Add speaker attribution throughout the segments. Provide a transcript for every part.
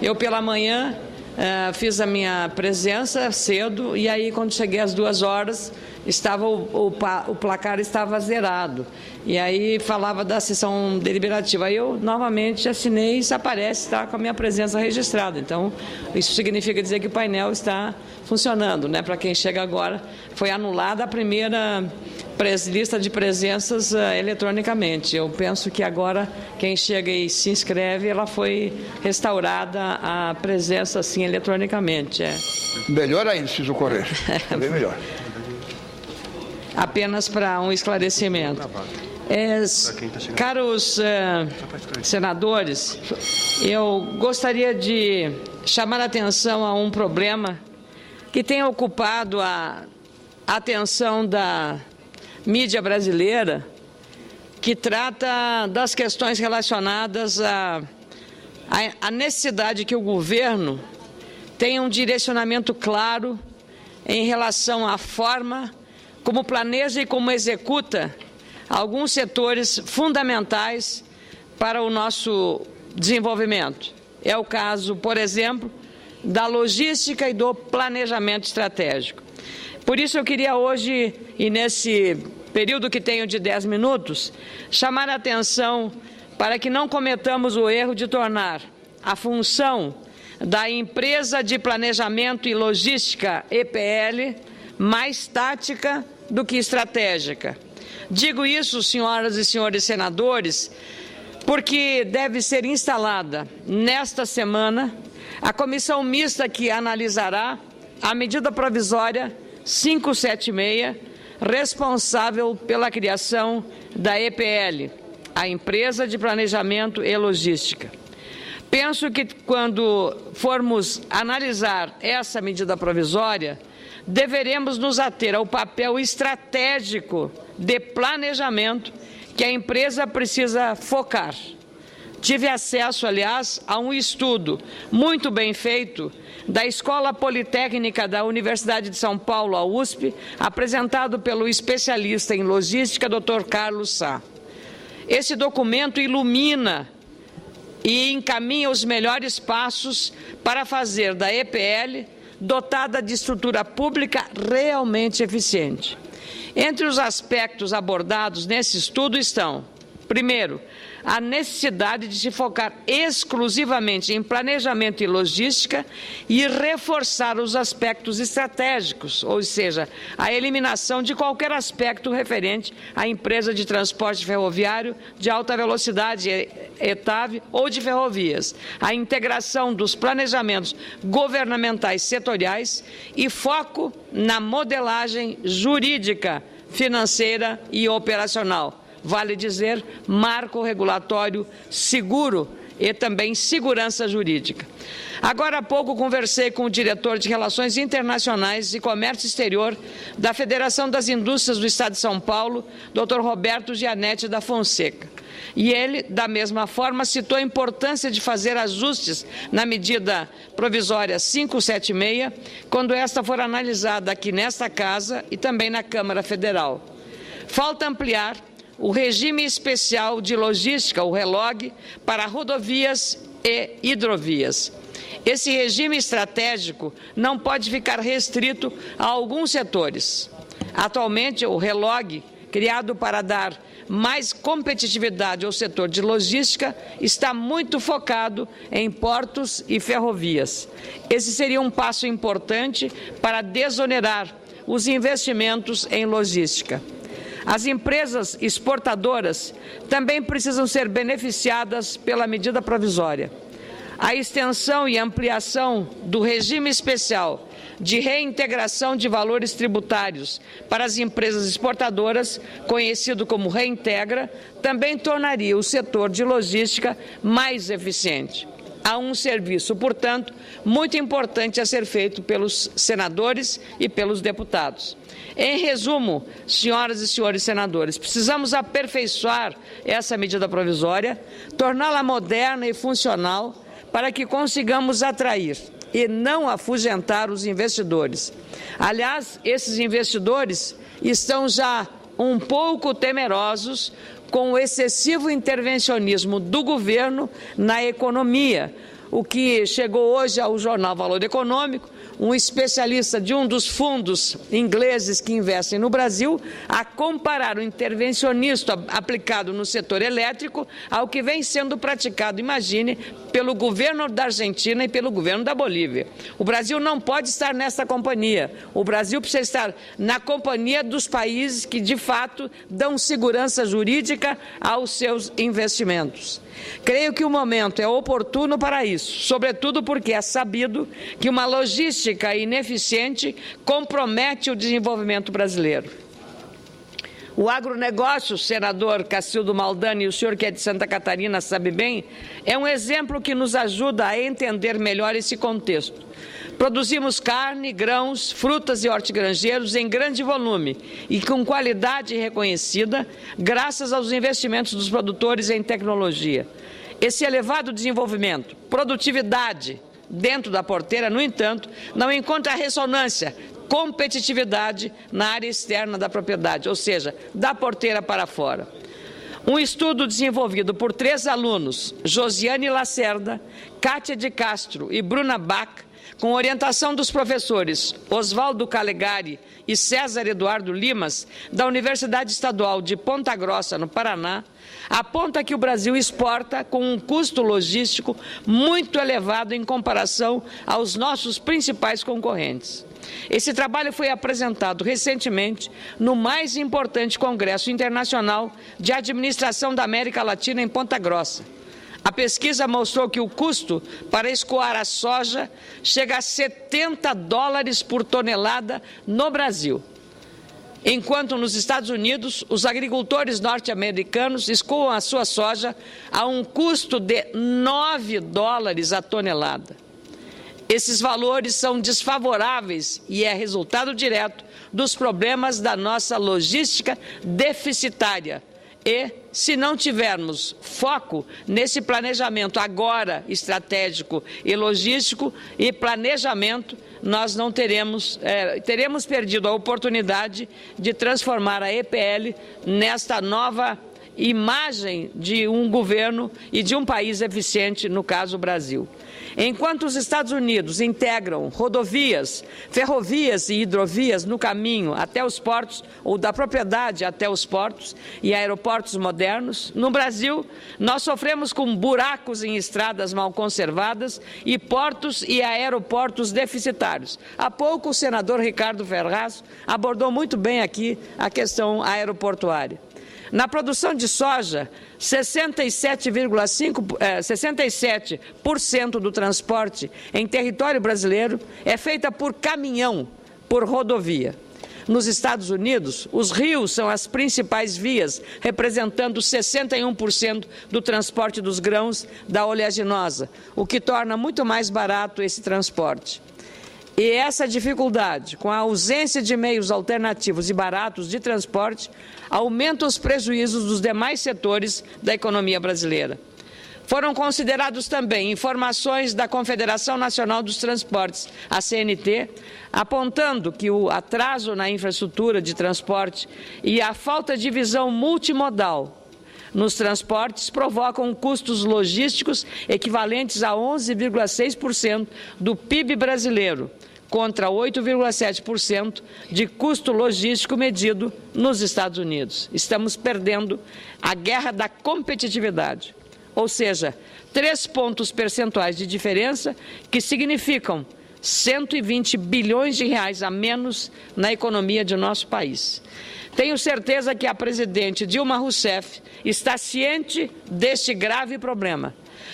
Speaker 1: Eu, pela manhã, fiz a minha presença cedo e aí, quando cheguei às 2 horas, o placar estava zerado. E aí falava da sessão deliberativa. Aí eu novamente assinei e isso aparece, está com a minha presença registrada. Então, isso significa dizer que o painel está funcionando, né? Para quem chega agora, foi anulada a primeira lista de presenças eletronicamente. Eu penso que agora quem chega e se inscreve, ela foi restaurada a presença assim eletronicamente.
Speaker 2: Melhor ainda, se isso ocorrer. Bem melhor.
Speaker 1: Apenas para um esclarecimento. Caros senadores, eu gostaria de chamar a atenção a um problema que tem ocupado a atenção da mídia brasileira, que trata das questões relacionadas à necessidade que o governo tenha um direcionamento claro em relação à forma como planeja e como executa alguns setores fundamentais para o nosso desenvolvimento. É o caso, por exemplo, da logística e do planejamento estratégico. Por isso eu queria hoje, e nesse período que tenho de 10 minutos, chamar a atenção para que não cometamos o erro de tornar a função da Empresa de Planejamento e Logística, EPL, mais tática do que estratégica. Digo isso, senhoras e senhores senadores, porque deve ser instalada nesta semana a comissão mista que analisará a medida provisória 576, responsável pela criação da EPL, a Empresa de Planejamento e Logística. Penso que quando formos analisar essa medida provisória, deveremos nos ater ao papel estratégico de planejamento que a empresa precisa focar. Tive acesso, aliás, a um estudo muito bem feito da Escola Politécnica da Universidade de São Paulo, a USP, apresentado pelo especialista em logística, Dr. Carlos Sá. Esse documento ilumina e encaminha os melhores passos para fazer da EPL dotada de estrutura pública realmente eficiente. Entre os aspectos abordados nesse estudo estão, primeiro, a necessidade de se focar exclusivamente em planejamento e logística e reforçar os aspectos estratégicos, ou seja, a eliminação de qualquer aspecto referente à empresa de transporte ferroviário de alta velocidade, ETAV, ou de ferrovias, a integração dos planejamentos governamentais setoriais e foco na modelagem jurídica, financeira e operacional. Vale dizer, marco regulatório seguro e também segurança jurídica. Agora há pouco conversei com o diretor de Relações Internacionais e Comércio Exterior da Federação das Indústrias do Estado de São Paulo, Dr. Roberto Gianetti da Fonseca. E ele, da mesma forma, citou a importância de fazer ajustes na medida provisória 576, quando esta for analisada aqui nesta Casa e também na Câmara Federal. Falta ampliar o regime especial de logística, o RELOG, para rodovias e hidrovias. Esse regime estratégico não pode ficar restrito a alguns setores. Atualmente, o RELOG, criado para dar mais competitividade ao setor de logística, está muito focado em portos e ferrovias. Esse seria um passo importante para desonerar os investimentos em logística. As empresas exportadoras também precisam ser beneficiadas pela medida provisória. A extensão e ampliação do regime especial de reintegração de valores tributários para as empresas exportadoras, conhecido como Reintegra, também tornaria o setor de logística mais eficiente. Há um serviço, portanto, muito importante a ser feito pelos senadores e pelos deputados. Em resumo, senhoras e senhores senadores, precisamos aperfeiçoar essa medida provisória, torná-la moderna e funcional para que consigamos atrair e não afugentar os investidores. Aliás, esses investidores estão já um pouco temerosos com o excessivo intervencionismo do governo na economia, o que chegou hoje ao jornal Valor Econômico, um especialista de um dos fundos ingleses que investem no Brasil, a comparar o intervencionismo aplicado no setor elétrico ao que vem sendo praticado, imagine, pelo governo da Argentina e pelo governo da Bolívia. O Brasil não pode estar nessa companhia. O Brasil precisa estar na companhia dos países que, de fato, dão segurança jurídica aos seus investimentos. Creio que o momento é oportuno para isso, sobretudo porque é sabido que uma logística ineficiente compromete o desenvolvimento brasileiro. O agronegócio, senador Cacildo Maldani, e o senhor que é de Santa Catarina sabe bem, é um exemplo que nos ajuda a entender melhor esse contexto. Produzimos carne, grãos, frutas e hortigranjeiros em grande volume e com qualidade reconhecida, graças aos investimentos dos produtores em tecnologia. Esse elevado desenvolvimento, produtividade dentro da porteira, no entanto, não encontra ressonância, competitividade na área externa da propriedade, ou seja, da porteira para fora. Um estudo desenvolvido por 3 alunos, Josiane Lacerda, Kátia de Castro e Bruna Bach, com orientação dos professores Oswaldo Calegari e César Eduardo Limas, da Universidade Estadual de Ponta Grossa, no Paraná, aponta que o Brasil exporta com um custo logístico muito elevado em comparação aos nossos principais concorrentes. Esse trabalho foi apresentado recentemente no mais importante Congresso Internacional de Administração da América Latina em Ponta Grossa. A pesquisa mostrou que o custo para escoar a soja chega a $70 por tonelada no Brasil, enquanto nos Estados Unidos os agricultores norte-americanos escoam a sua soja a um custo de $9 a tonelada. Esses valores são desfavoráveis e é resultado direto dos problemas da nossa logística deficitária. E, se não tivermos foco nesse planejamento agora estratégico e logístico e planejamento, nós não teremos perdido a oportunidade de transformar a EPL nesta nova imagem de um governo e de um país eficiente, no caso o Brasil. Enquanto os Estados Unidos integram rodovias, ferrovias e hidrovias no caminho até os portos, ou da propriedade até os portos e aeroportos modernos, no Brasil nós sofremos com buracos em estradas mal conservadas e portos e aeroportos deficitários. Há pouco o senador Ricardo Ferraz abordou muito bem aqui a questão aeroportuária. Na produção de soja, 67% do transporte em território brasileiro é feita por caminhão, por rodovia. Nos Estados Unidos, os rios são as principais vias, representando 61% do transporte dos grãos da oleaginosa, o que torna muito mais barato esse transporte. E essa dificuldade, com a ausência de meios alternativos e baratos de transporte, aumenta os prejuízos dos demais setores da economia brasileira. Foram considerados também informações da Confederação Nacional dos Transportes, a CNT, apontando que o atraso na infraestrutura de transporte e a falta de visão multimodal nos transportes provocam custos logísticos equivalentes a 11,6% do PIB brasileiro, contra 8,7% de custo logístico medido nos Estados Unidos. Estamos perdendo a guerra da competitividade, ou seja, 3 pontos percentuais de diferença que significam 120 bilhões de reais a menos na economia de nosso país. Tenho certeza que a presidente Dilma Rousseff está ciente deste grave problema.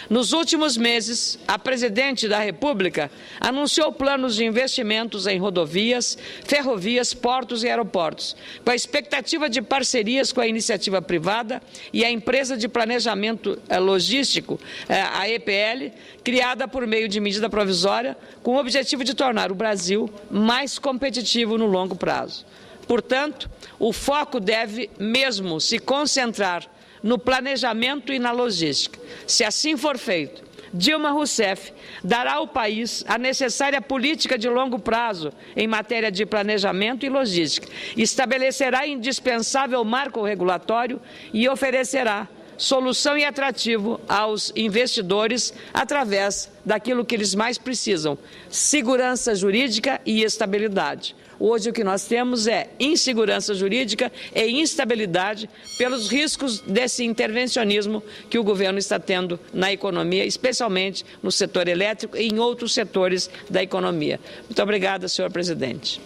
Speaker 1: Nos últimos meses, a presidente da República anunciou planos de investimentos em rodovias, ferrovias, portos e aeroportos, com a expectativa de parcerias com a iniciativa privada e a empresa de planejamento logístico, a EPL, criada por meio de medida provisória, com o objetivo de tornar o Brasil mais competitivo no longo prazo. Portanto, o foco deve mesmo se concentrar no planejamento e na logística. Se assim for feito, Dilma Rousseff dará ao país a necessária política de longo prazo em matéria de planejamento e logística, estabelecerá indispensável marco regulatório e oferecerá solução e atrativo aos investidores através daquilo que eles mais precisam: segurança jurídica e estabilidade. Hoje o que nós temos é insegurança jurídica e instabilidade pelos riscos desse intervencionismo que o governo está tendo na economia, especialmente no setor elétrico e em outros setores da economia. Muito obrigada, senhor presidente.